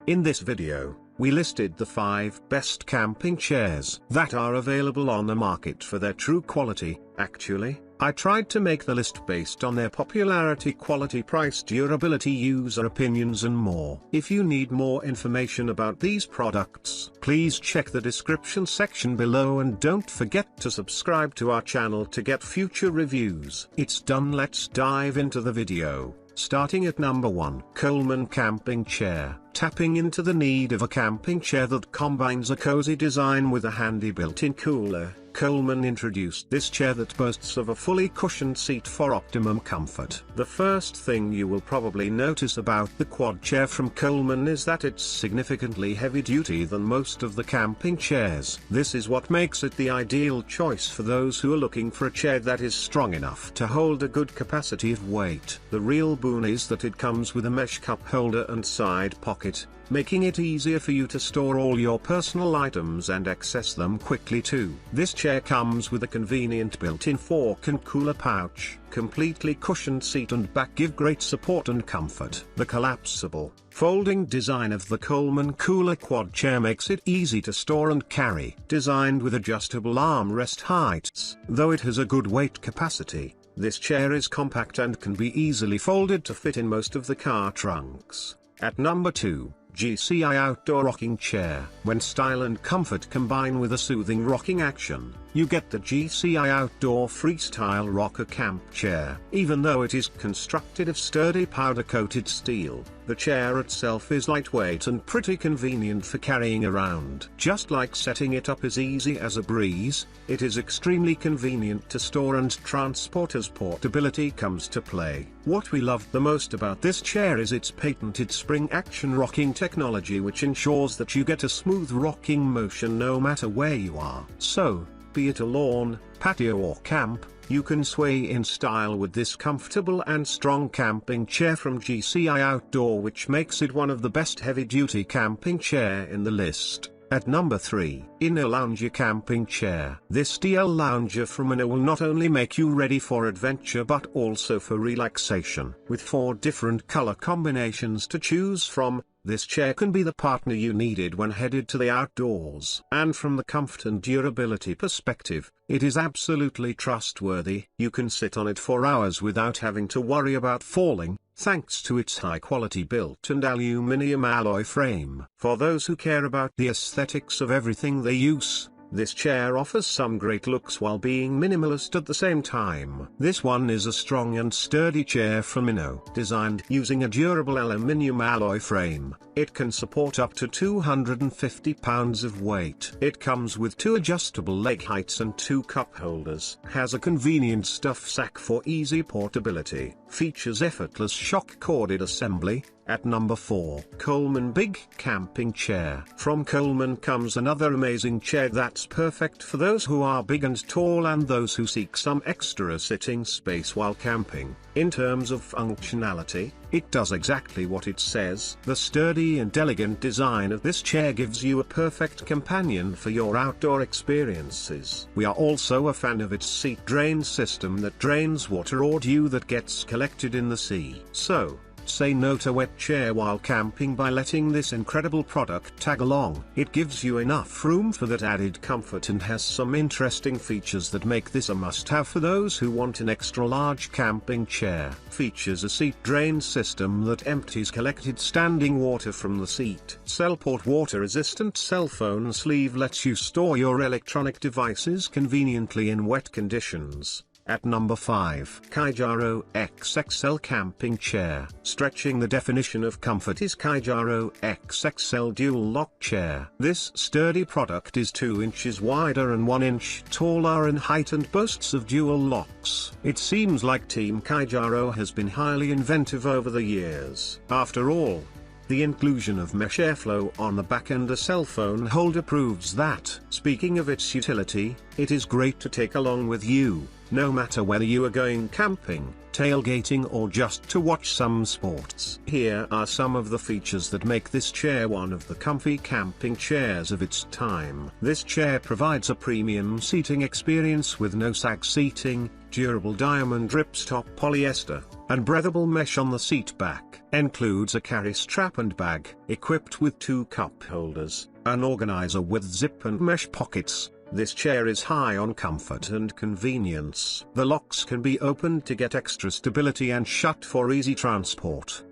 In this video, we listed the 5 best camping chairs that are available on the market for their true quality. Actually, I tried to make the list based on their popularity, quality, price, durability, user opinions and more. If you need more information about these products, please check the description section below and don't forget to subscribe to our channel to get future reviews. It's done, let's dive into the video. Starting at number 1, Coleman Camping Chair. Tapping into the need of a camping chair that combines a cozy design with a handy built-in cooler, Coleman introduced this chair that boasts of a fully cushioned seat for optimum comfort. The first thing you will probably notice about the quad chair from Coleman is that it's significantly heavy-duty than most of the camping chairs. This is what makes it the ideal choice for those who are looking for a chair that is strong enough to hold a good capacity of weight. The real boon is that it comes with a mesh cup holder and side pocket, making it easier for you to store all your personal items and access them quickly too. This chair comes with a convenient built-in fork and cooler pouch. Completely cushioned seat and back give great support and comfort. The collapsible, folding design of the Coleman Cooler Quad chair makes it easy to store and carry. Designed with adjustable armrest heights, though it has a good weight capacity, this chair is compact and can be easily folded to fit in most of the car trunks. At number 2, GCI Outdoor Rocking Chair. When style and comfort combine with a soothing rocking action, you get the GCI Outdoor Freestyle Rocker Camp Chair. Even though it is constructed of sturdy powder-coated steel, the chair itself is lightweight and pretty convenient for carrying around. Just like setting it up is easy as a breeze, it is extremely convenient to store and transport as portability comes to play. What we love the most about this chair is its patented spring-action rocking technology, which ensures that you get a smooth rocking motion no matter where you are. So, be it a lawn, patio or camp, you can sway in style with this comfortable and strong camping chair from GCI Outdoor, which makes it one of the best heavy-duty camping chair in the list. At number 3, Olonja Camping Chair. This DL lounger from Inno will not only make you ready for adventure but also for relaxation. With 4 different color combinations to choose from, this chair can be the partner you needed when headed to the outdoors. And from the comfort and durability perspective, it is absolutely trustworthy. You can sit on it for hours without having to worry about falling, thanks to its high-quality built and aluminium alloy frame. For those who care about the aesthetics of everything they use, this chair offers some great looks while being minimalist at the same time. This one is a strong and sturdy chair from Inno. Designed using a durable aluminium alloy frame, it can support up to 250 pounds of weight. It comes with 2 adjustable leg heights and 2 cup holders. Has a convenient stuff sack for easy portability. Features effortless shock-corded assembly. At number 4, Coleman Big Camping Chair. From Coleman comes another amazing chair that's perfect for those who are big and tall and those who seek some extra sitting space while camping. In terms of functionality, it does exactly what it says. The sturdy and elegant design of this chair gives you a perfect companion for your outdoor experiences. We are also a fan of its seat drain system that drains water or dew that gets collected in the sea. So, say no to wet chair while camping by letting this incredible product tag along. It gives you enough room for that added comfort and has some interesting features that make this a must-have for those who want an extra large camping chair. Features a seat drain system that empties collected standing water from the seat. Cellport water-resistant cell phone sleeve lets you store your electronic devices conveniently in wet conditions. At number 5, Kijaro XXL Camping Chair. Stretching the definition of comfort is Kijaro XXL Dual Lock Chair. This sturdy product is 2 inches wider and 1 inch taller in height and boasts of dual locks. It seems like Team Kijaro has been highly inventive over the years. After all, the inclusion of mesh airflow on the back and a cell phone holder proves that. Speaking of its utility, it is great to take along with you, no matter whether you are going camping, tailgating or just to watch some sports. Here are some of the features that make this chair one of the comfy camping chairs of its time. This chair provides a premium seating experience with no sag seating, durable diamond ripstop polyester, and breathable mesh on the seat back. Includes a carry strap and bag, equipped with 2 cup holders, an organizer with zip and mesh pockets. This chair is high on comfort and convenience. The locks can be opened to get extra stability and shut for easy transport.